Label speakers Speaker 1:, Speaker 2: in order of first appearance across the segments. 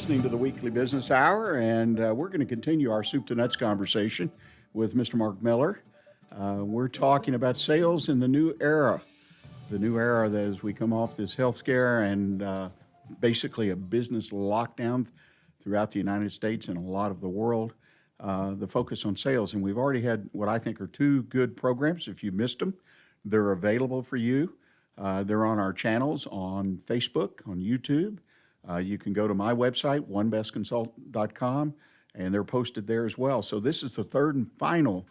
Speaker 1: listening to the Weekly Business Hour, and we're going to continue our soup to nuts conversation with Mr. Mark Miller. We're talking about sales in the new era. The new era that as we come off this health scare and basically a business lockdown throughout the United States and a lot of the world, the focus on sales. And we've already had what I think are two good programs. If you missed them, they're available for you. They're on our channels on Facebook, on YouTube. You can go to my website, onebestconsult.com, and they're posted there as well. So this is the third and final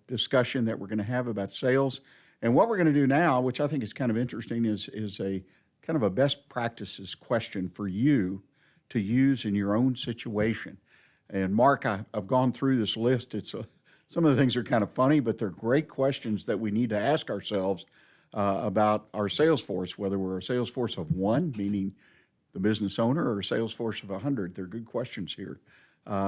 Speaker 1: discussion that we're going to have about sales. And what we're going to do now, which I think is kind of interesting, is a kind of a best practices question for you to use in your own situation. And Mark, I've gone through this list. Some of the things are kind of funny, but they're great questions that we need to ask ourselves about our sales force, whether we're a sales force of one, meaning the business owner, or a sales force of 100. They're good questions here.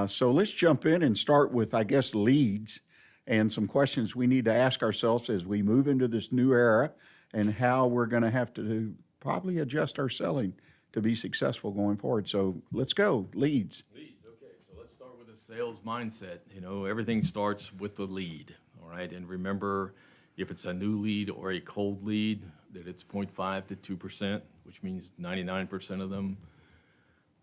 Speaker 1: So let's jump in and start with, I guess, leads and some questions we need to ask ourselves as we move into this new era and how we're going to have to probably adjust our selling to be successful going forward. So let's go. Leads.
Speaker 2: Leads, okay. So let's start with a sales mindset. Everything starts with the lead, all right? And remember, if it's a new lead or a cold lead, that it's 0.5 to 2%, which means 99% of them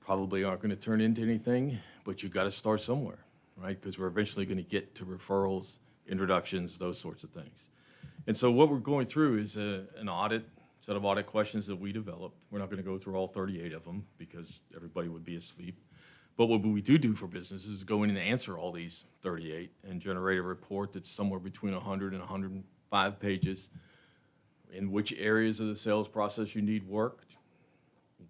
Speaker 2: probably aren't going to turn into anything, but you've got to start somewhere, right? Because we're eventually going to get to referrals, introductions, those sorts of things. And so what we're going through is an set of audit questions that we developed. We're not going to go through all 38 of them because everybody would be asleep. But what we do for businesses is go in and answer all these 38 and generate a report that's somewhere between 100 and 105 pages in which areas of the sales process you need worked,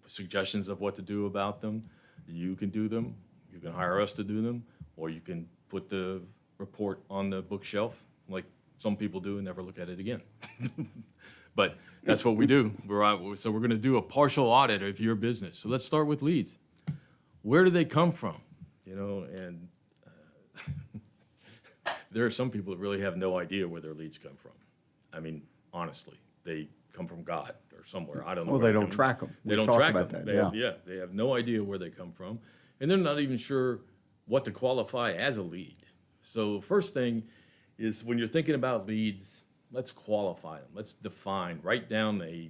Speaker 2: suggestions of what to do about them. You can do them, you can hire us to do them, or you can put the report on the bookshelf like some people do and never look at it again. But that's what we do. So we're going to do a partial audit of your business. So let's start with leads. Where do they come from? And there are some people that really have no idea where their leads come from. I mean, honestly, they come from God or somewhere. I don't know.
Speaker 1: Well, they don't track them.
Speaker 2: They don't track them. They have no idea where they come from. And they're not even sure what to qualify as a lead. So first thing is when you're thinking about leads, let's qualify them. Let's define, write down a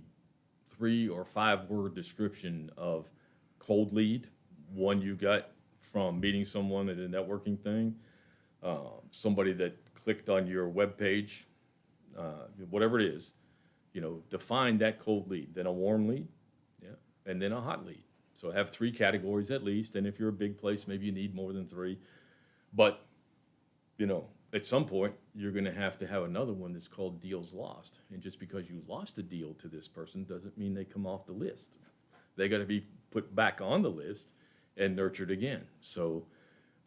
Speaker 2: 3 or 5 word description of cold lead, one you got from meeting someone at a networking thing, somebody that clicked on your webpage, whatever it is, define that cold lead, then a warm lead, and then a hot lead. So have 3 categories at least, and if you're a big place, maybe you need more than 3. But, at some point, you're going to have another one that's called deals lost. And just because you lost a deal to this person doesn't mean they come off the list. They got to be put back on the list and nurtured again. So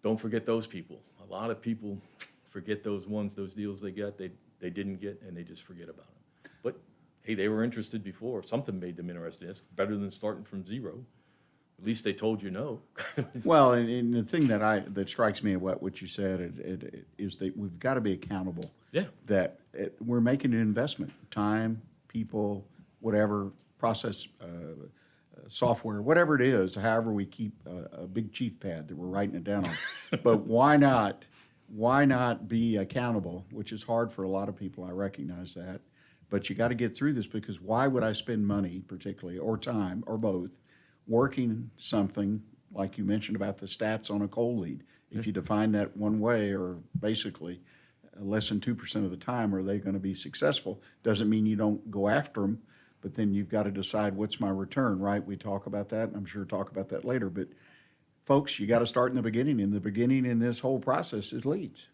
Speaker 2: don't forget those people. A lot of people forget those deals they got, they didn't get, and they just forget about them. But, hey, they were interested before. Something made them interested. It's better than starting from zero. At least they told you no.
Speaker 1: Well, and the thing that strikes me about what you said is that we've got to be accountable.
Speaker 2: Yeah.
Speaker 1: That we're making an investment, time, people, whatever, process, software, whatever it is, however we keep a big chief pad that we're writing it down on. But why not be accountable, which is hard for a lot of people, I recognize that. But you got to get through this because why would I spend money particularly, or time, or both, working something like you mentioned about the stats on a cold lead? If you define that one way, or basically less than 2% of the time are they going to be successful, doesn't mean you don't go after them, but then you've got to decide what's my return, right? We talk about that, and I'm sure talk about that later. But folks, you got to start in the beginning. And the beginning in this whole process is leads.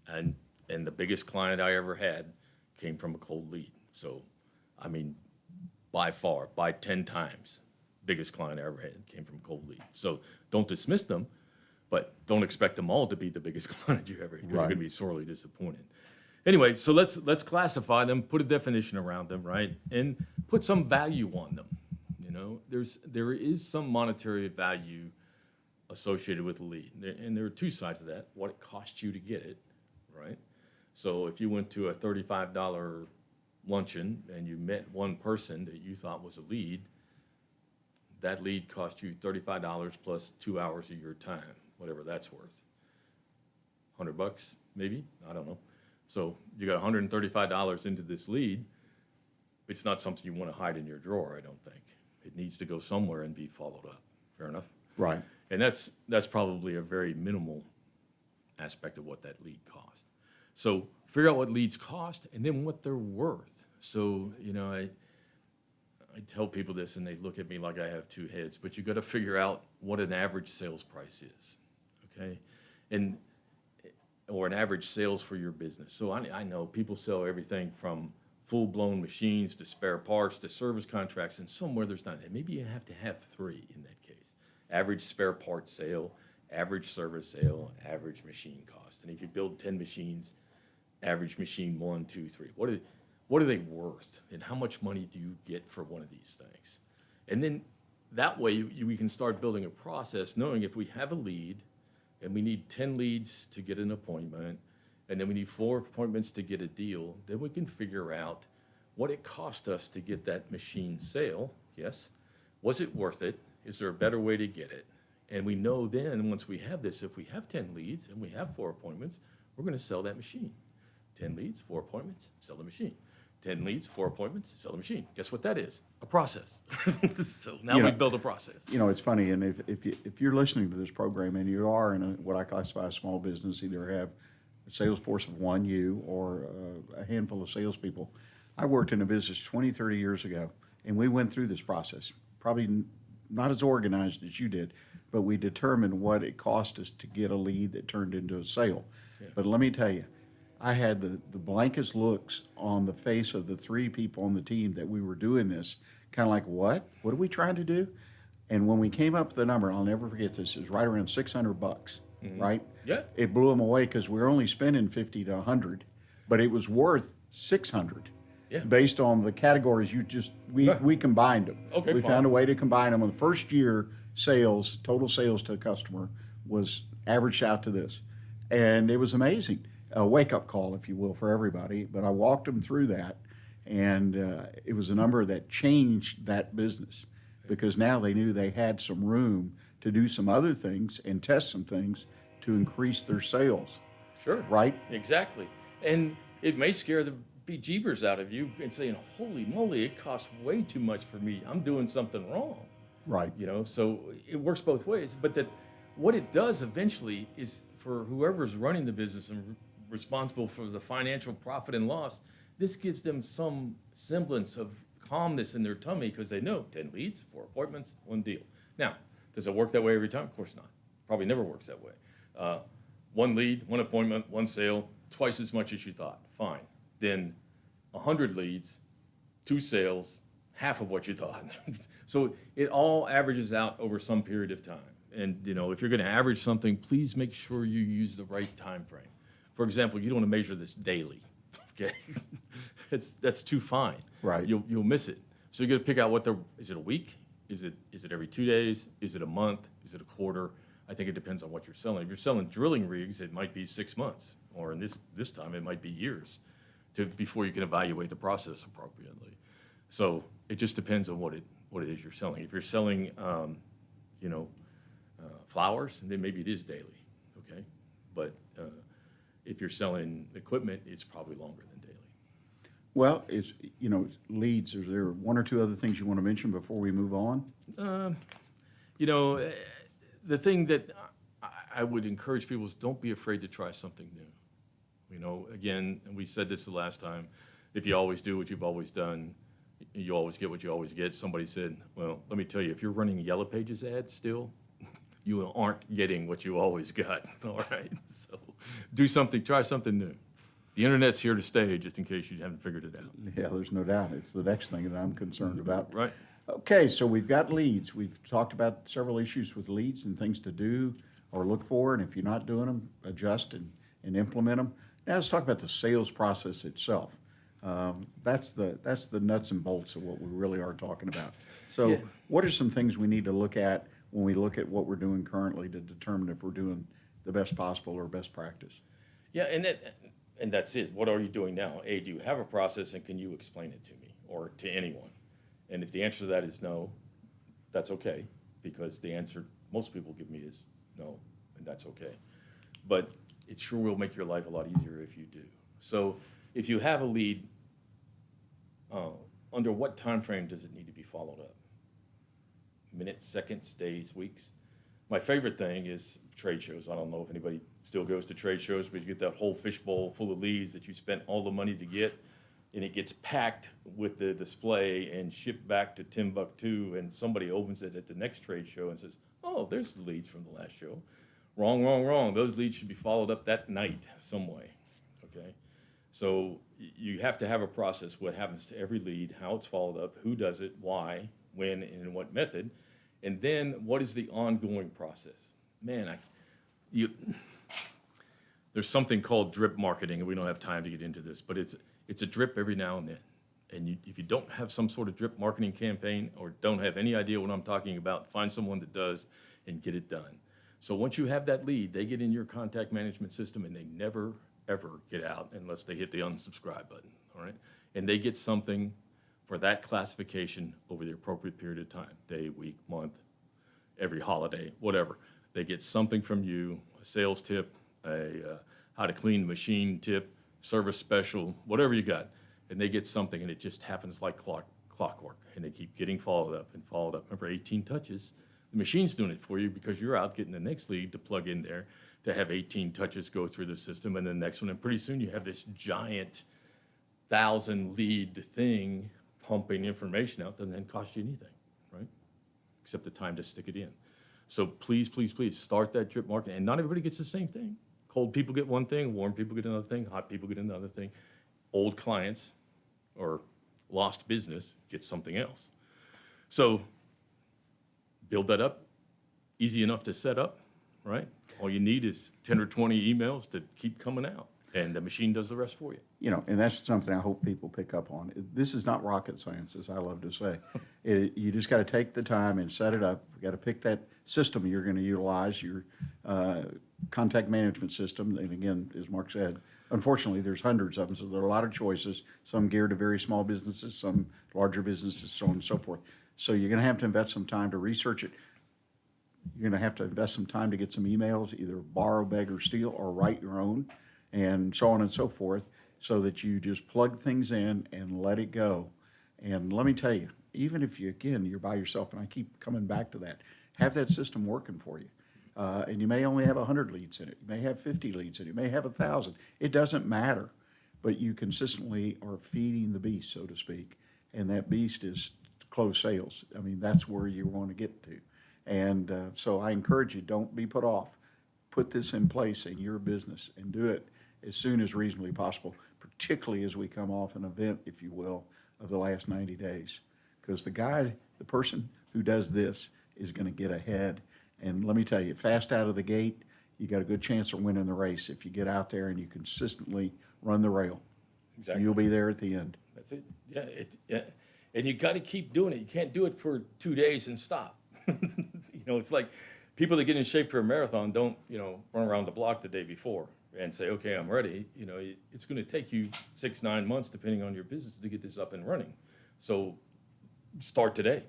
Speaker 2: And the biggest client I ever had came from a cold lead. So, I mean, by far, by 10 times, biggest client I ever had came from a cold lead. So don't dismiss them, but don't expect them all to be the biggest client you ever had, because you're going to be sorely disappointed. Anyway, so let's classify them, put a definition around them, right, and put some value on them. There is some monetary value associated with the lead, and there are 2 sides of that: what it costs you to get it, right? So if you went to a $35 luncheon and you met one person that you thought was a lead, that lead cost you $35 plus 2 hours of your time, whatever that's worth. $100 maybe, I don't know. So you got $135 into this lead. It's not something you want to hide in your drawer, I don't think. It needs to go somewhere and be followed up. Fair enough?
Speaker 1: Right.
Speaker 2: And that's probably a very minimal aspect of what that lead cost. So figure out what leads cost and then what they're worth. So, I tell people this and they look at me like I have two heads, but you got to figure out what an average sales price is, okay? Or an average sales for your business. So I know people sell everything from full-blown machines to spare parts to service contracts, and somewhere there's not. Maybe you have to have three in that case. Average spare part sale, average service sale, average machine cost. And if you build 10 machines, average machine 1, 2, 3. What are they worth? And how much money do you get for one of these things? And then that way we can start building a process knowing if we have a lead and we need 10 leads to get an appointment, and then we need 4 appointments to get a deal, then we can figure out what it cost us to get that machine sale. Yes. Was it worth it? Is there a better way to get it? And we know then, once we have this, if we have 10 leads and we have 4 appointments, we're going to sell that machine. 10 leads, 4 appointments, sell the machine. 10 leads, 4 appointments, sell the machine. Guess what that is? A process. So now we build a process.
Speaker 1: It's funny, and if you're listening to this program and you are in what I classify as small business, either have a sales force of one, you, or a handful of salespeople. I worked in a business 20, 30 years ago, and we went through this process. Probably not as organized as you did, but we determined what it cost us to get a lead that turned into a sale. Yeah. But let me tell you, I had the blankest looks on the face of the 3 people on the team that we were doing this, kind of like, what? What are we trying to do? And when we came up with the number, I'll never forget this, it was right around $600, right?
Speaker 2: Yeah.
Speaker 1: It blew them away because we were only spending 50 to 100, but it was worth 600.
Speaker 2: Yeah.
Speaker 1: Based on the categories we combined them.
Speaker 2: Okay,
Speaker 1: we
Speaker 2: fine.
Speaker 1: found a way to combine them. On the first year, total sales to a customer was averaged out to this. And it was amazing. A wake-up call, if you will, for everybody. But I walked them through that, and it was a number that changed that business because now they knew they had some room to do some other things and test some things to increase their sales.
Speaker 2: Sure.
Speaker 1: Right?
Speaker 2: Exactly. And it may scare the bejeebers out of you and saying, holy moly, it costs way too much for me. I'm doing something wrong.
Speaker 1: Right.
Speaker 2: So it works both ways. But what it does eventually is for whoever's running the business and responsible for the financial profit and loss, this gives them some semblance of calmness in their tummy because they know 10 leads, 4 appointments, 1 deal. Now, does it work that way every time? Of course not. Probably never works that way. 1 lead, 1 appointment, 1 sale, twice as much as you thought. Fine. Then 100 leads, 2 sales, half of what you thought. So it all averages out over some period of time. And if you're going to average something, please make sure you use the right time frame. For example, you don't want to measure this daily. Okay, that's too fine.
Speaker 1: Right.
Speaker 2: You'll miss it. So you got to pick out is it a week? Is it every 2 days? Is it a month? Is it a quarter? I think it depends on what you're selling. If you're selling drilling rigs, it might be 6 months, or in this time it might be years, before you can evaluate the process appropriately. So it just depends on what it is you're selling. If you're selling, flowers, then maybe it is daily. Okay, but if you're selling equipment, it's probably longer than daily.
Speaker 1: Well, it's leads. Is there 1 or 2 other things you want to mention before we move on?
Speaker 2: The thing that I would encourage people is don't be afraid to try something new. Again, and we said this the last time, if you always do what you've always done, you always get what you always get. Somebody said, well, let me tell you, if you're running Yellow Pages ads still, you aren't getting what you always got, all right? So try something new. The internet's here to stay, just in case you haven't figured it out.
Speaker 1: Yeah, there's no doubt. It's the next thing that I'm concerned about.
Speaker 2: Right.
Speaker 1: Okay, so we've got leads. We've talked about several issues with leads and things to do or look for, and if you're not doing them, adjust and implement them. Now let's talk about the sales process itself. That's the nuts and bolts of what we really are talking about. So
Speaker 2: Yeah.
Speaker 1: What are some things we need to look at when we look at what we're doing currently to determine if we're doing the best possible or best practice?
Speaker 2: Yeah, and that's it. What are you doing now? A, do you have a process, and can you explain it to me or to anyone? And if the answer to that is no, that's okay, because the answer most people give me is no, and that's okay. But it sure will make your life a lot easier if you do. So if you have a lead, under what time frame does it need to be followed up? Minutes, seconds, days, weeks? My favorite thing is trade shows. I don't know if anybody still goes to trade shows, but you get that whole fishbowl full of leads that you spent all the money to get, and it gets packed with the display and shipped back to Timbuktu, and somebody opens it at the next trade show and says, oh, there's the leads from the last show. Wrong, wrong, wrong. Those leads should be followed up that night some way, okay? So you have to have a process, what happens to every lead, how it's followed up, who does it, why, when, and in what method, and then what is the ongoing process? Man, there's something called drip marketing, and we don't have time to get into this, but it's a drip every now and then. And if you don't have some sort of drip marketing campaign or don't have any idea what I'm talking about, find someone that does and get it done. So once you have that lead, they get in your contact management system and they never, ever get out unless they hit the unsubscribe button, all right? And they get something for that classification over the appropriate period of time, day, week, month, every holiday, whatever. They get something from you, a sales tip, a how to clean the machine tip, service special, whatever you got. And they get something, and it just happens like clockwork. And they keep getting followed up and followed up. Remember, 18 touches. The machine's doing it for you because you're out getting the next lead to plug in there to have 18 touches go through the system, and the next one. And pretty soon you have this giant 1,000 lead thing pumping information out. Doesn't then cost you anything, right? Except the time to stick it in. So please, please, please start that drip marketing. And not everybody gets the same thing. Cold people get one thing, warm people get another thing, hot people get another thing. Old clients or lost business get something else. So build that up, easy enough to set up, right? All you need is 10 or 20 emails to keep coming out, and the machine does the rest for you.
Speaker 1: You know, and that's something I hope people pick up on. This is not rocket science, as I love to say. You just got to take the time and set it up. You got to pick that system you're going to utilize, your contact management system. And again, as Mark said, unfortunately, there's hundreds of them, so there are a lot of choices. Some geared to very small businesses, some larger businesses, so on and so forth. So you're going to have to invest some time to research it. You're going to have to invest some time to get some emails, either borrow, beg, or steal, or write your own, and so on and so forth, so that you just plug things in and let it go. And let me tell you, even if you, again, you're by yourself, and I keep coming back to that, have that system working for you. And you may only have 100 leads in it. You may have 50 leads in it. You may have 1,000. It doesn't matter. But you consistently are feeding the beast, so to speak. And that beast is closed sales. I mean, that's where you want to get to. And so I encourage you, don't be put off. Put this in place in your business and do it as soon as reasonably possible, particularly as we come off an event, if you will, of the last 90 days. Because the person who does this is going to get ahead. And let me tell you, fast out of the gate, you got a good chance of winning the race if you get out there and you consistently run the rail.
Speaker 2: Exactly.
Speaker 1: You'll be there at the end.
Speaker 2: That's it. Yeah. And you got to keep doing it. You can't do it for 2 days and stop. It's like people that get in shape for a marathon don't, run around the block the day before and say, okay, I'm ready. It's going to take you 6-9 months, depending on your business, to get this up and running. So start today,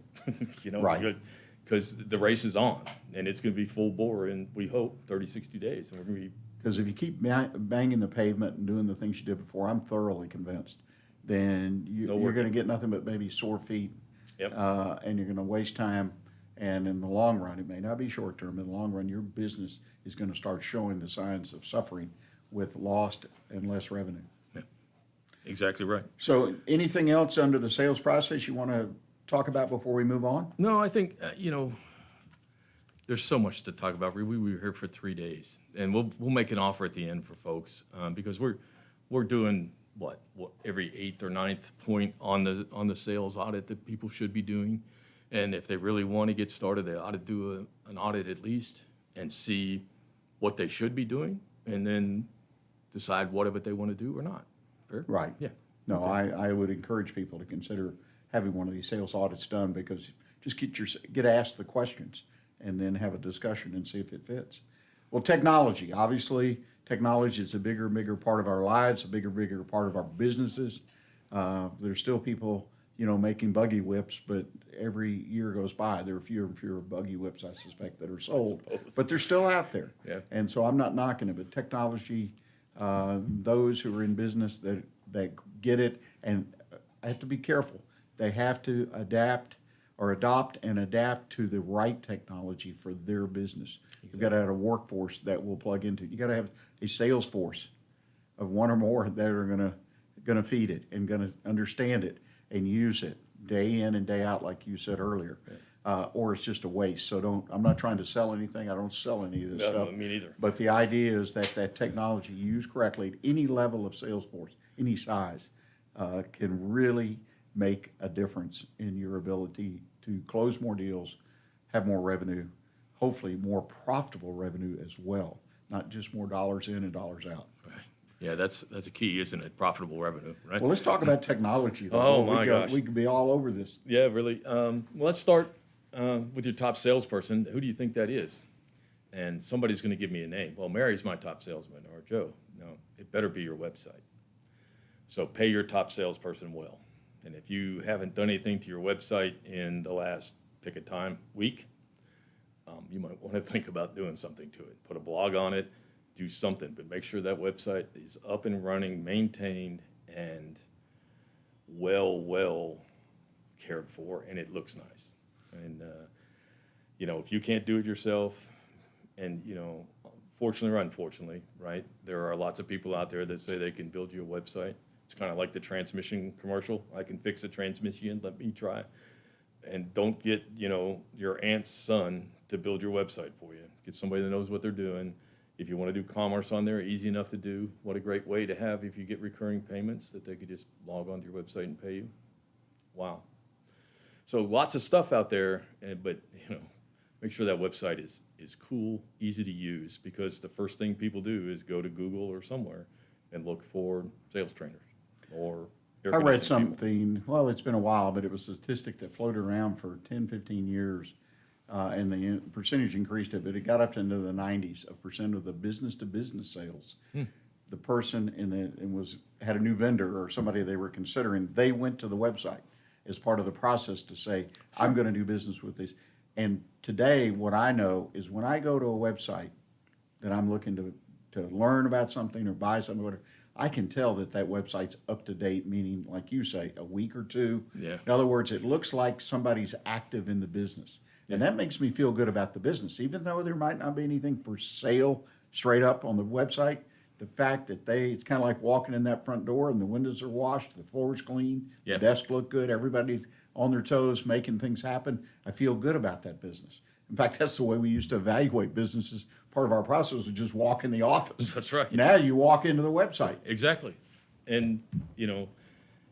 Speaker 1: Right.
Speaker 2: Because the race is on, and it's going to be full bore in, we hope, 30, 60 days. And we're going to be.
Speaker 1: Because if you keep banging the pavement and doing the things you did before, I'm thoroughly convinced, then you're going to get nothing but maybe sore feet.
Speaker 2: Yep.
Speaker 1: And you're going to waste time. And in the long run, it may not be short term, in the long run, your business is going to start showing the signs of suffering with lost and less revenue.
Speaker 2: Yeah. Exactly right.
Speaker 1: So anything else under the sales process you want to talk about before we move on?
Speaker 2: No, I think, there's so much to talk about. We were here for 3 days, and we'll make an offer at the end for folks, because we're doing what every 8th or 9th point on the sales audit that people should be doing. And if they really want to get started, they ought to do an audit at least and see what they should be doing, and then decide what of it they want to do or not. Fair?
Speaker 1: Right.
Speaker 2: Yeah.
Speaker 1: No,
Speaker 2: Okay.
Speaker 1: I would encourage people to consider having one of these sales audits done, because just get asked the questions and then have a discussion and see if it fits. Well, technology, obviously, technology is a bigger and bigger part of our lives, a bigger part of our businesses. There's still people making buggy whips, but every year goes by, there are fewer and fewer buggy whips, I suspect, that are sold. But they're still out there.
Speaker 2: Yeah.
Speaker 1: And so I'm not knocking it, but technology, those who are in business that get it, and I have to be careful. They have to adopt and adapt to the right technology for their business. You've got to have a workforce that will plug into. You got to have a sales force of one or more that are gonna feed it and gonna understand it and use it day in and day out, like you said earlier. Or it's just a waste. So I'm not trying to sell anything. I don't sell any of this
Speaker 2: No,
Speaker 1: stuff.
Speaker 2: me neither.
Speaker 1: But the idea is that technology used correctly at any level of sales force, any size, can really make a difference in your ability to close more deals, have more revenue, hopefully more profitable revenue as well, not just more dollars in and dollars out.
Speaker 2: Right. Yeah, that's a key, isn't it? Profitable revenue, right?
Speaker 1: Well, let's talk about technology, though.
Speaker 2: Oh,
Speaker 1: Well,
Speaker 2: my gosh.
Speaker 1: We could be all over this.
Speaker 2: Yeah, really. Well, let's start with your top salesperson. Who do you think that is? And somebody's going to give me a name. Well, Mary's my top salesman, or Joe. No, it better be your website. So pay your top salesperson well. And if you haven't done anything to your website in the last, pick a time, week, you might want to think about doing something to it. Put a blog on it, do something, but make sure that website is up and running, maintained, and well cared for, and it looks nice. And, if you can't do it yourself, and, fortunately or unfortunately, right, there are lots of people out there that say they can build you a website. It's kind of like the transmission commercial. I can fix a transmission, let me try. And don't get, your aunt's son to build your website for you. Get somebody that knows what they're doing. If you want to do commerce on there, easy enough to do. What a great way to have if you get recurring payments that they could just log onto your website and pay you. Wow. So lots of stuff out there, but make sure that website is cool, easy to use, because the first thing people do is go to Google or somewhere and look for sales trainers or air
Speaker 1: I read
Speaker 2: conditioning people.
Speaker 1: something, well, it's been a while, but it was a statistic that floated around for 10, 15 years, and the percentage increased it, but it got up into the 90s of percent of the business-to-business sales. The person had a new vendor or somebody they were considering, they went to the website as part of the process to say, I'm going to do business with this. And today, what I know is when I go to a website that I'm looking to learn about something or buy something, whatever, I can tell that website's up to date, meaning, like you say, a week or two.
Speaker 2: Yeah.
Speaker 1: In other words, it looks like somebody's active in the business. And that makes me feel good about the business. Even though there might not be anything for sale straight up on the website, the fact that it's kind of like walking in that front door and the windows are washed, the floor's clean,
Speaker 2: Yeah.
Speaker 1: the desk look good, everybody's on their toes making things happen. I feel good about that business. In fact, that's the way we used to evaluate businesses. Part of our process was just walk in the office.
Speaker 2: That's right.
Speaker 1: Now you walk into the website.
Speaker 2: Exactly. And,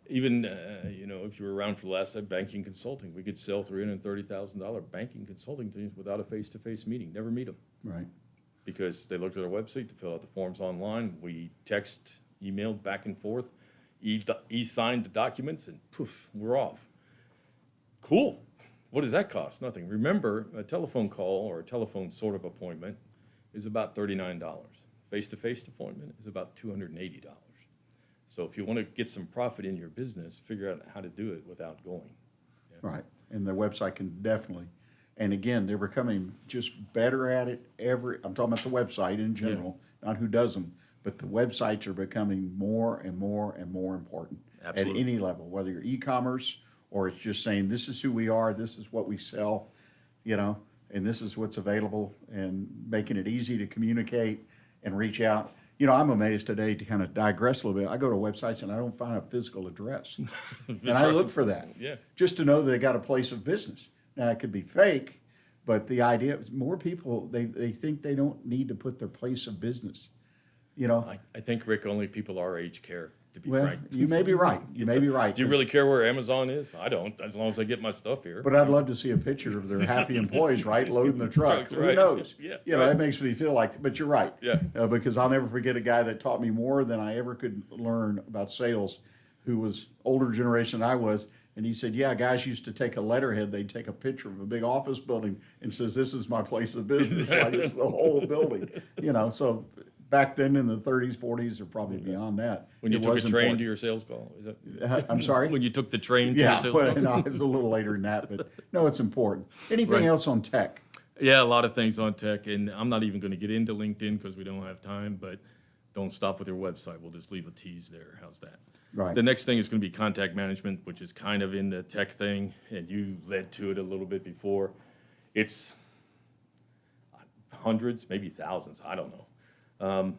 Speaker 2: even, if you were around for the last banking consulting, we could sell $330,000 banking consulting teams without a face-to-face meeting, never meet them.
Speaker 1: Right.
Speaker 2: Because they looked at our website to fill out the forms online. We emailed back and forth, e-signed the documents, and poof, we're off. Cool. What does that cost? Nothing. Remember, a telephone call or a telephone sort of appointment is about $39. Face-to-face appointment is about $280. So if you want to get some profit in your business, figure out how to do it without going. Yeah.
Speaker 1: Right. And their website can definitely, and again, they're becoming just better at it I'm talking about the website in general, not who does them, but the websites are becoming more and more and more important.
Speaker 2: Absolutely.
Speaker 1: At any level, whether you're e-commerce or it's just saying, this is who we are, this is what we sell, and this is what's available, and making it easy to communicate and reach out. I'm amazed today, to kind of digress a little bit. I go to websites and I don't find a physical address. And I look for that.
Speaker 2: Yeah.
Speaker 1: Just to know they got a place of business. Now, it could be fake, but the idea is more people, they think they don't need to put their place of business.
Speaker 2: I think, Rick, only people our age care, to be
Speaker 1: Well,
Speaker 2: frank.
Speaker 1: you may be right. You may be right.
Speaker 2: Do you really care where Amazon is? I don't, as long as I get my stuff here.
Speaker 1: But I'd love to see a picture of their happy employees, right, loading the truck.
Speaker 2: Trucks,
Speaker 1: Who
Speaker 2: right.
Speaker 1: knows?
Speaker 2: Yeah,
Speaker 1: That
Speaker 2: right.
Speaker 1: makes me feel like, but you're right.
Speaker 2: Yeah.
Speaker 1: Because I'll never forget a guy that taught me more than I ever could learn about sales, who was older generation than I was. And he said, yeah, guys used to take a letterhead, they'd take a picture of a big office building and says, this is my place of business, like it's the whole building. So back then in the 30s, 40s, or probably beyond that.
Speaker 2: When you
Speaker 1: it
Speaker 2: took a
Speaker 1: was
Speaker 2: train
Speaker 1: important.
Speaker 2: to your sales call? Is that
Speaker 1: I'm sorry?
Speaker 2: when you took the train to
Speaker 1: Yeah,
Speaker 2: your sales
Speaker 1: well,
Speaker 2: call?
Speaker 1: no, it was a little later than that, but no, it's important. Anything
Speaker 2: Right.
Speaker 1: else on tech?
Speaker 2: Yeah, a lot of things on tech, and I'm not even going to get into LinkedIn because we don't have time, but don't stop with your website. We'll just leave a tease there. How's that?
Speaker 1: Right.
Speaker 2: The next thing is going to be contact management, which is kind of in the tech thing, and you led to it a little bit before. It's hundreds, maybe thousands, I don't know.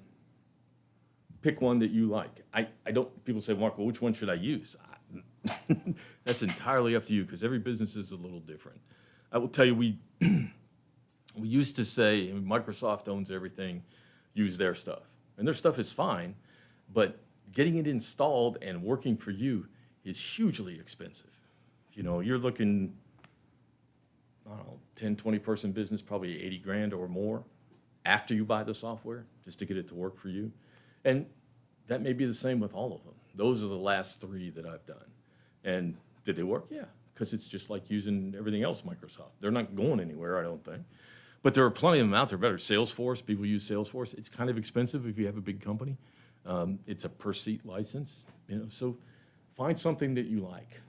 Speaker 2: Pick one that you like. I don't, people say, Mark, well, which one should I use? That's entirely up to you because every business is a little different. I will tell you, we used to say, and Microsoft owns everything, use their stuff. And their stuff is fine, but getting it installed and working for you is hugely expensive. You know, you're looking, I don't know, 10, 20 person business, probably 80 grand or more after you buy the software just to get it to work for you. And that may be the same with all of them. Those are the last three that I've done. And did they work? Yeah, because it's just like using everything else Microsoft. They're not going anywhere, I don't think. But there are plenty of them out there better. Salesforce, people use Salesforce. It's kind of expensive if you have a big company. It's a per seat license, you know, so find something that you like.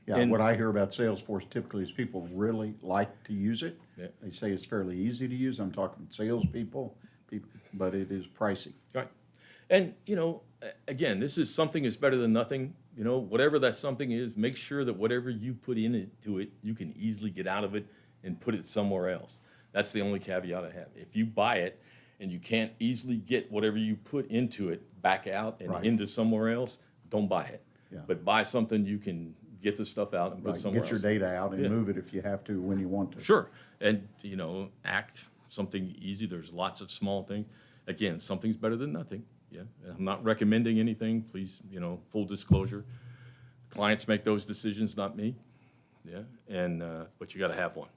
Speaker 1: Yeah,
Speaker 2: And-
Speaker 1: what I hear about Salesforce typically is people really like to use it.
Speaker 2: Yeah.
Speaker 1: They say it's fairly easy to use. I'm talking salespeople, people, but it is pricey.
Speaker 2: Right. And, you know, again, this is something is better than nothing. You know, whatever that something is, make sure that whatever you put into it, you can easily get out of it and put it somewhere else. That's the only caveat I have. If you buy it and you can't easily get whatever you put into it back out and
Speaker 1: Right.
Speaker 2: into somewhere else, don't buy it.
Speaker 1: Yeah.
Speaker 2: But buy something you can get the stuff out and put
Speaker 1: Right,
Speaker 2: somewhere
Speaker 1: get your
Speaker 2: else.
Speaker 1: data out and
Speaker 2: Yeah.
Speaker 1: move it if you have to, when you want to.
Speaker 2: Sure. And, you know, act something easy. There's lots of small things. Again, something's better than nothing. Yeah. And I'm not recommending anything. Please, you know, full disclosure. Clients make those decisions, not me. Yeah. And, but you got to have one.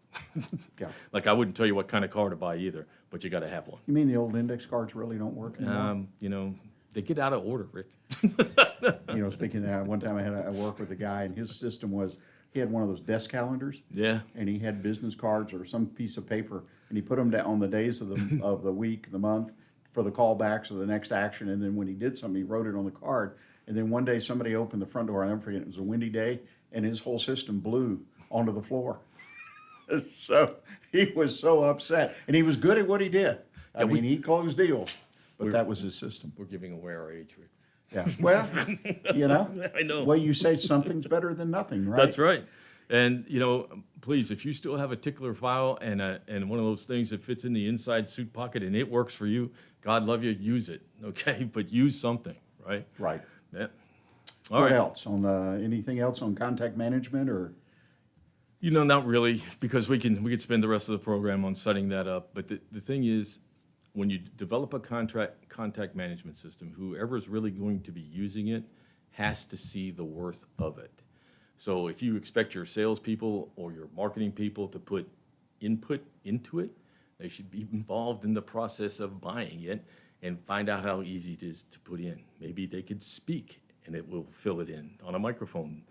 Speaker 1: Yeah.
Speaker 2: Like I wouldn't tell you what kind of car to buy either, but you got to have one.
Speaker 1: You mean the old index cards really don't work anymore?
Speaker 2: You know, they get out of order, Rick.
Speaker 1: You know, speaking of that, one time I worked with a guy and his system was, he had one of those desk calendars.
Speaker 2: Yeah.
Speaker 1: And he had business cards or some piece of paper, and he put them down on the days of the week, the month, for the callbacks or the next action. And then when he did something, he wrote it on the card. And then one day somebody opened the front door, I'll never forget, it was a windy day, and his whole system blew onto the floor. So he was so upset, and he was good at what he did. I
Speaker 2: Yeah, we-
Speaker 1: mean, he closed deals, but that was his system.
Speaker 2: We're giving away our age, Rick.
Speaker 1: Yeah. Well, you know.
Speaker 2: I know.
Speaker 1: Well, you say something's better than nothing, right?
Speaker 2: That's right. And, you know, please, if you still have a tickler file and one of those things that fits in the inside suit pocket and it works for you, God love you, use it, okay? But use something, right?
Speaker 1: Right.
Speaker 2: Yeah. All
Speaker 1: What
Speaker 2: right.
Speaker 1: else on anything else on contact management or?
Speaker 2: You know, not really, because we could spend the rest of the program on setting that up. But the thing is, when you develop a contact management system, whoever is really going to be using it has to see the worth of it. So if you expect your salespeople or your marketing people to put input into it, they should be involved in the process of buying it and find out how easy it is to put in. Maybe they could speak and it will fill it in on a microphone.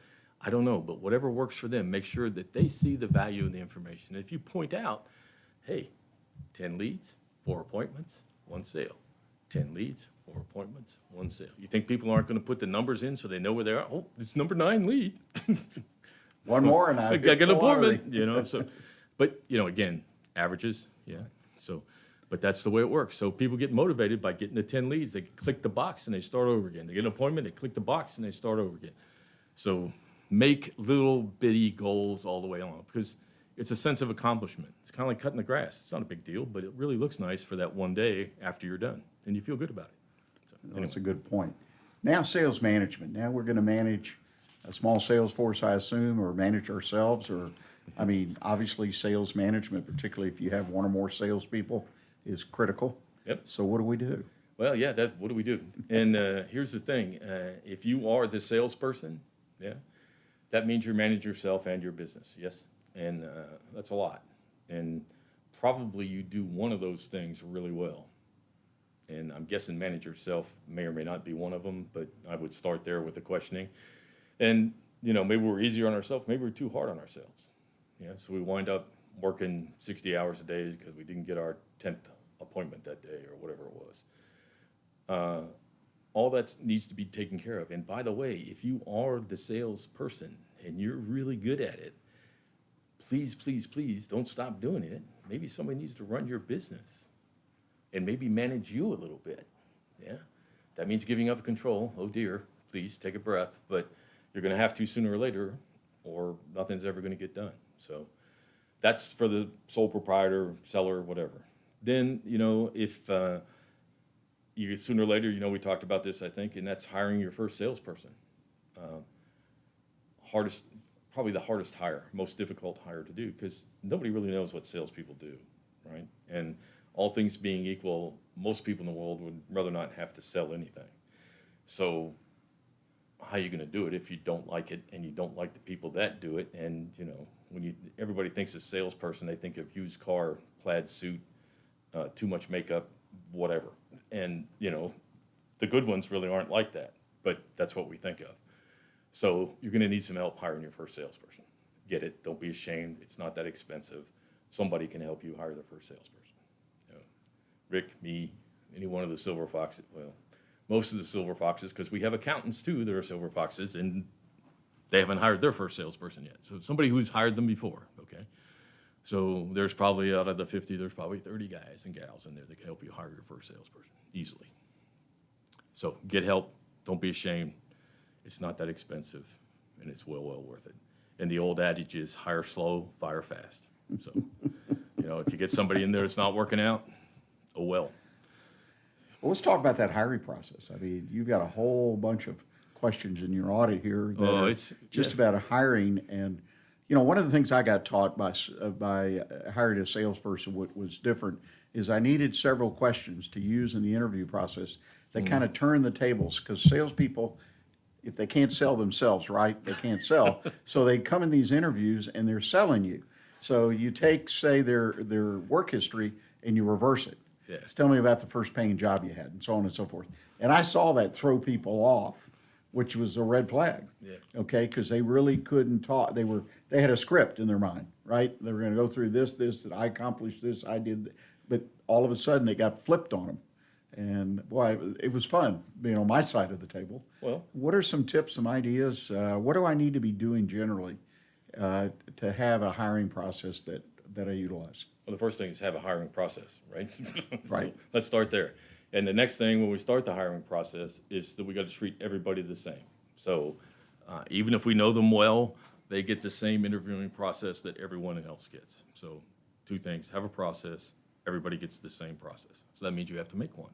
Speaker 2: I don't know, but whatever works for them, make sure that they see the value in the information. And if you point out, hey, 10 leads, 4 appointments, 1 sale. 10 leads, 4 appointments, 1 sale. You think people aren't going to put the numbers in so they know where they are? Oh, it's number 9 lead.
Speaker 1: One more and
Speaker 2: I got an appointment, you know. So, but you know, again, averages, yeah. So, but that's the way it works. So people get motivated by getting the 10 leads. They click the box and they start over again. They get an appointment, they click the box and they start over again. So make little bitty goals all the way on because it's a sense of accomplishment. It's kind of like cutting the grass. It's not a big deal, but it really looks nice for that one day after you're done, and you feel good about it. So,
Speaker 1: That's a good point. Now, sales management. Now we're going to manage a small sales force, I assume, or manage ourselves, or, I mean, obviously, sales management, particularly if you have one or more salespeople, is critical.
Speaker 2: Yep.
Speaker 1: So what do we do?
Speaker 2: Well, yeah, what do we do? And here's the thing. If you are the salesperson, yeah, that means you manage yourself and your business, yes? And that's a lot. And probably you do one of those things really well. And I'm guessing manage yourself may or may not be one of them, but I would start there with the questioning. And, you know, maybe we're easier on ourselves, maybe we're too hard on ourselves. Yeah, so we wind up working 60 hours a day because we didn't get our 10th appointment that day or whatever it was. all that needs to be taken care of. And by the way, if you are the salesperson and you're really good at it, please, please, please don't stop doing it. Maybe somebody needs to run your business and maybe manage you a little bit. Yeah. That means giving up control. Oh dear, please take a breath. But you're going to have to sooner or later, or nothing's ever going to get done. So that's for the sole proprietor, seller, whatever. Then, if you get sooner or later, we talked about this, I think, and that's hiring your first salesperson. Probably the hardest hire, most difficult hire to do, because nobody really knows what salespeople do, right? And all things being equal, most people in the world would rather not have to sell anything. So how are you going to do it if you don't like it and you don't like the people that do it? And, when everybody thinks a salesperson, they think of used car, plaid suit, too much makeup, whatever. And, the good ones really aren't like that, but that's what we think of. So you're going to need some help hiring your first salesperson. Get it. Don't be ashamed. It's not that expensive. Somebody can help you hire the first salesperson. Rick, me, any one of the silver foxes. Well, most of the silver foxes, because we have accountants too that are silver foxes, and they haven't hired their first salesperson yet. So somebody who's hired them before, okay? So there's probably, out of the 50, there's probably 30 guys and gals in there that can help you hire your first salesperson easily. So get help. Don't be ashamed. It's not that expensive, and it's well worth it. And the old adage is hire slow, fire fast. So, if you get somebody in there that's not working out, oh well.
Speaker 1: Well, let's talk about that hiring process. I mean, you've got a whole bunch of questions in your audit here that are just about a hiring. And, one of the things I got taught by hiring a salesperson, what was different, is I needed several questions to use in the interview process that kind of turn the tables, because salespeople, if they can't sell themselves, right, they can't sell. So they come in these interviews and they're selling you. So you take, say, their work history and you reverse it.
Speaker 2: Yeah.
Speaker 1: Just tell me about the first paying job you had, and so on and so forth. And I saw that throw people off, which was a red flag.
Speaker 2: Yeah.
Speaker 1: Okay, because they really couldn't talk. They had a script in their mind, right? They were going to go through this, that I accomplished this, I did, but all of a sudden it got flipped on them. And boy, it was fun being on my side of the table.
Speaker 2: Well,
Speaker 1: what are some tips, some ideas? What do I need to be doing generally to have a hiring process that I utilize?
Speaker 2: Well, the first thing is have a hiring process, right?
Speaker 1: Right.
Speaker 2: So let's start there. And the next thing when we start the hiring process is that we got to treat everybody the same. So even if we know them well, they get the same interviewing process that everyone else gets. So two things: have a process. Everybody gets the same process. So that means you have to make one.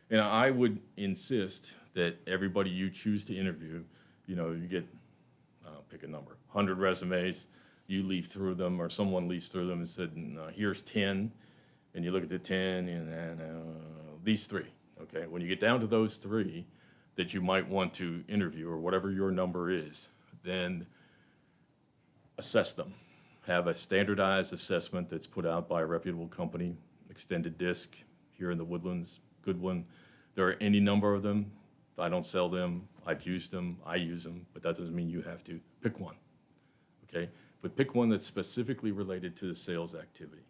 Speaker 2: And I would insist that everybody you choose to interview, you get, pick a number, 100 resumes, you leaf through them, or someone leafs through them and said, here's 10, and you look at the 10, and these 3, okay? When you get down to those 3 that you might want to interview, or whatever your number is, then assess them. Have a standardized assessment that's put out by a reputable company, Extended Disc here in the Woodlands, good one. There are any number of them. I don't sell them. I've used them. I use them, but that doesn't mean you have to. Pick one, okay? But pick one that's specifically related to the sales activity,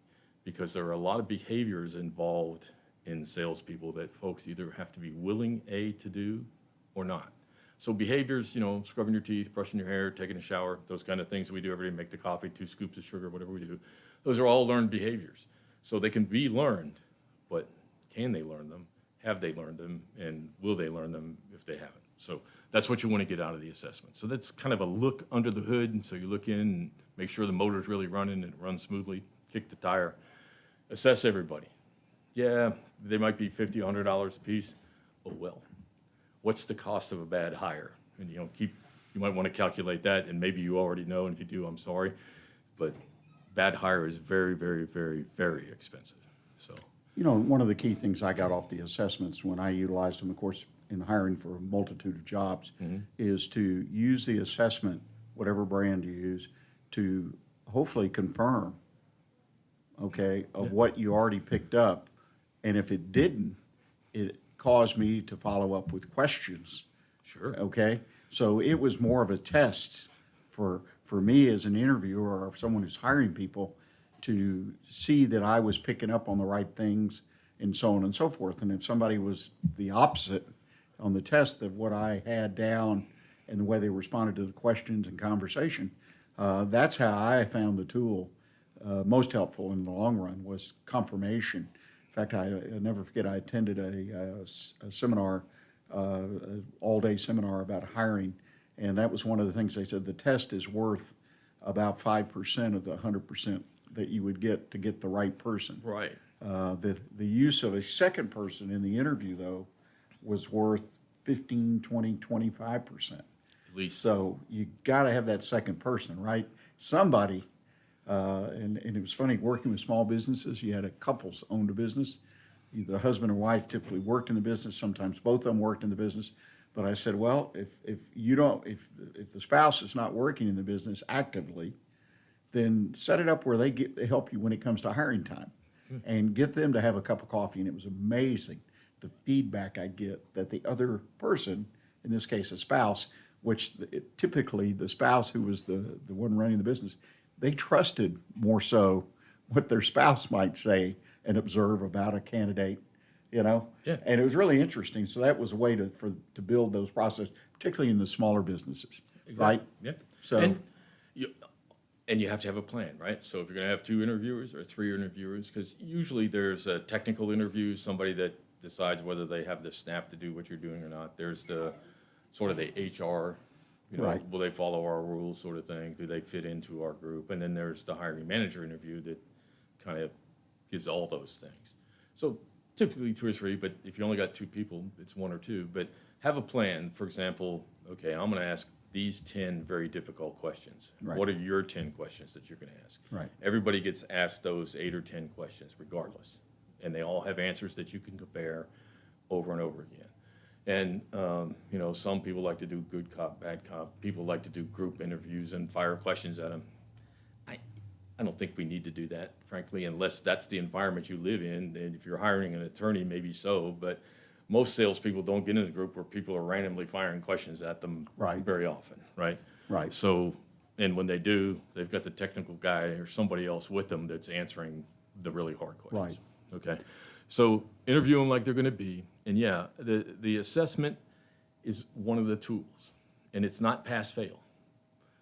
Speaker 2: because there are a lot of behaviors involved in salespeople that folks either have to be willing, to do or not. So behaviors, scrubbing your teeth, brushing your hair, taking a shower, those kind of things that we do every day, make the coffee, 2 scoops of sugar, whatever we do. Those are all learned behaviors. So they can be learned, but can they learn them? Have they learned them? And will they learn them if they haven't? So that's what you want to get out of the assessment. So that's kind of a look under the hood. And so you look in and make sure the motor's really running and it runs smoothly, kick the tire, assess everybody. Yeah, they might be $50, $100 a piece. Oh, well, what's the cost of a bad hire? And, you might want to calculate that, and maybe you already know, and if you do, I'm sorry. But bad hire is very, very, very, very expensive. So,
Speaker 1: one of the key things I got off the assessments when I utilized them, of course, in hiring for a multitude of jobs, is to use the assessment, whatever brand you use, to hopefully confirm, of what you already picked up. And if it didn't, it caused me to follow up with questions.
Speaker 2: sure.
Speaker 1: Okay? So it was more of a test for me as an interviewer or someone who's hiring people to see that I was picking up on the right things and so on and so forth. And if somebody was the opposite on the test of what I had down and the way they responded to the questions and conversation, that's how I found the tool most helpful in the long run, was confirmation. In fact, I never forget, I attended a seminar, all-day seminar about hiring, and that was one of the things they said, the test is worth about 5% of the 100% that you would get to get the right person.
Speaker 2: Right.
Speaker 1: The use of a second person in the interview, though, was worth 15, 20, 25%.
Speaker 2: At least.
Speaker 1: So you got to have that second person, right? Somebody, and it was funny, working with small businesses, you had a couples owned a business. Either husband or wife typically worked in the business. Sometimes both of them worked in the business. But I said, well, if the spouse is not working in the business actively, then set it up where they help you when it comes to hiring time, and get them to have a cup of coffee. And it was amazing the feedback I get that the other person, in this case a spouse, which typically the spouse who was the one running the business, they trusted more so what their spouse might say and observe about a candidate, you know?
Speaker 2: Yeah.
Speaker 1: And it was really interesting. So that was a way to build those processes, particularly in the smaller businesses, right?
Speaker 2: Yeah.
Speaker 1: So-
Speaker 2: And you have to have a plan, right? So if you're going to have 2 interviewers or 3 interviewers, because usually there's a technical interview, somebody that decides whether they have the snap to do what you're doing or not. There's the sort of the HR,
Speaker 1: Right.
Speaker 2: will they follow our rules sort of thing? Do they fit into our group? And then there's the hiring manager interview that kind of gives all those things. So typically 2 or 3, but if you only got 2 people, it's 1 or 2. But have a plan. For example, okay, I'm going to ask these 10 very difficult questions.
Speaker 1: Right.
Speaker 2: What are your 10 questions that you're going to ask?
Speaker 1: Right.
Speaker 2: Everybody gets asked those 8 or 10 questions regardless. And they all have answers that you can compare over and over again. And, some people like to do good cop, bad cop. People like to do group interviews and fire questions at them. I don't think we need to do that, frankly, unless that's the environment you live in. And if you're hiring an attorney, maybe so. But most salespeople don't get in a group where people are randomly firing questions at them
Speaker 1: Right.
Speaker 2: very often, right?
Speaker 1: Right.
Speaker 2: So, and when they do, they've got the technical guy or somebody else with them that's answering the really hard questions. Okay? So interview them like they're going to be. And yeah, the assessment is one of the tools. And it's not pass-fail.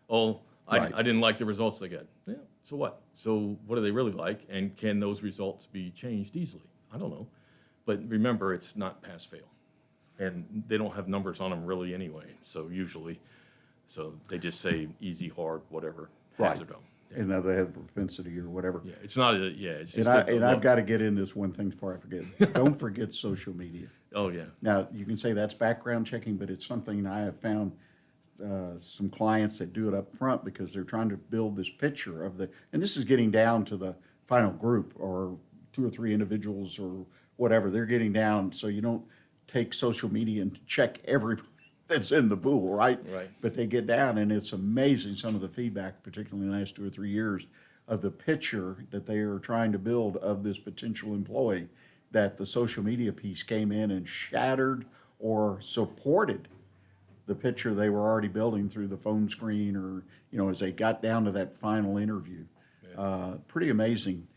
Speaker 2: Oh,
Speaker 1: Right.
Speaker 2: I didn't like the results they got. Yeah, so what? So what are they really like? And can those results be changed easily? I don't know. But remember, it's not pass-fail. And they don't have numbers on them really anyway, so usually. So they just say easy, hard, whatever,
Speaker 1: Right.
Speaker 2: hazard them.
Speaker 1: And now they have propensity or whatever.
Speaker 2: Yeah, it's not it's just.
Speaker 1: I've got to get in this one thing before I forget. Don't forget social media.
Speaker 2: Oh, yeah.
Speaker 1: Now, you can say that's background checking, but it's something I have found some clients that do it up front because they're trying to build this picture of and this is getting down to the final group or 2 or 3 individuals or whatever. They're getting down, so you don't take social media and check everybody that's in the pool, right?
Speaker 2: Right.
Speaker 1: But they get down, and it's amazing some of the feedback, particularly in the last 2 or 3 years, of the picture that they are trying to build of this potential employee, that the social media piece came in and shattered or supported the picture they were already building through the phone screen or, as they got down to that final interview. Pretty amazing,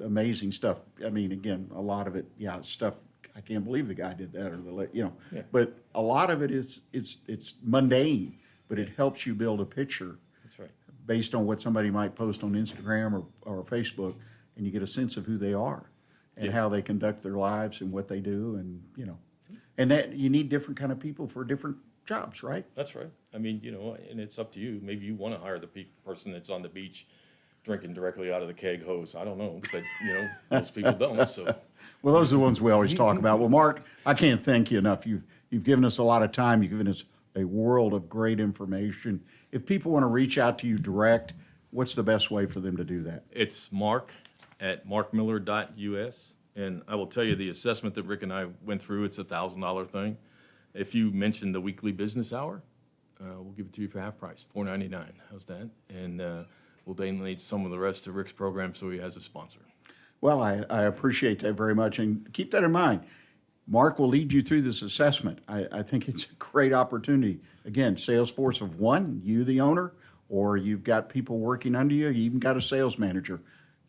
Speaker 1: amazing stuff. I mean, again, a lot of it, stuff, I can't believe the guy did that
Speaker 2: Yeah.
Speaker 1: but a lot of it is, it's mundane, but it helps you build a picture
Speaker 2: That's right.
Speaker 1: based on what somebody might post on Instagram or Facebook, and you get a sense of who they are and
Speaker 2: Yeah.
Speaker 1: how they conduct their lives and what they do, and and that you need different kind of people for different jobs, right?
Speaker 2: That's right. I mean, and it's up to you. Maybe you want to hire the person that's on the beach drinking directly out of the keg hose. I don't know, but most people don't. So
Speaker 1: Well, those are the ones we always talk about. Well, Mark, I can't thank you enough. You've given us a lot of time. You've given us a world of great information. If people want to reach out to you direct, what's the best way for them to do that?
Speaker 2: it's mark@markmiller.us. And I will tell you, the assessment that Rick and I went through, it's a $1,000 thing. If you mention the weekly business hour, we'll give it to you for half price, $4.99. How's that? And we'll donate some of the rest to Rick's program so he has a sponsor.
Speaker 1: Well, I appreciate that very much, and keep that in mind. Mark will lead you through this assessment. I think it's a great opportunity. Again, sales force of 1, you the owner, or you've got people working under you, you even got a sales manager.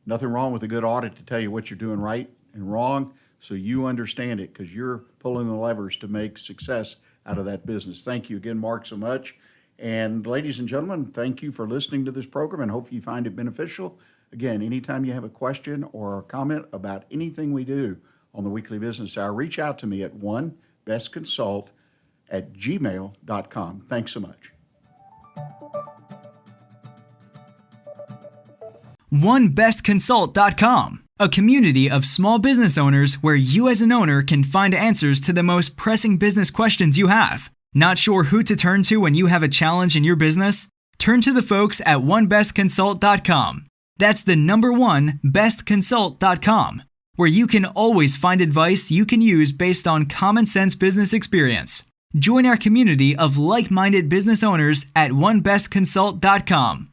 Speaker 1: Nothing wrong with a good audit to tell you what you're doing right and wrong so you understand it, because you're pulling the levers to make success out of that business. Thank you again, Mark, so much. And ladies and gentlemen, thank you for listening to this program and hope you find it beneficial. Again, anytime you have a question or a comment about anything we do on the Weekly Business Hour, reach out to me at onebestconsult@gmail.com. Thanks so much.
Speaker 3: OneBestConsult.com, a community of small business owners where you as an owner can find answers to the most pressing business questions you have. Not sure who to turn to when you have a challenge in your business? Turn to the folks at OneBestConsult.com. That's the number one, bestconsult.com, where you can always find advice you can use based on common sense business experience. Join our community of like-minded business owners at OneBestConsult.com.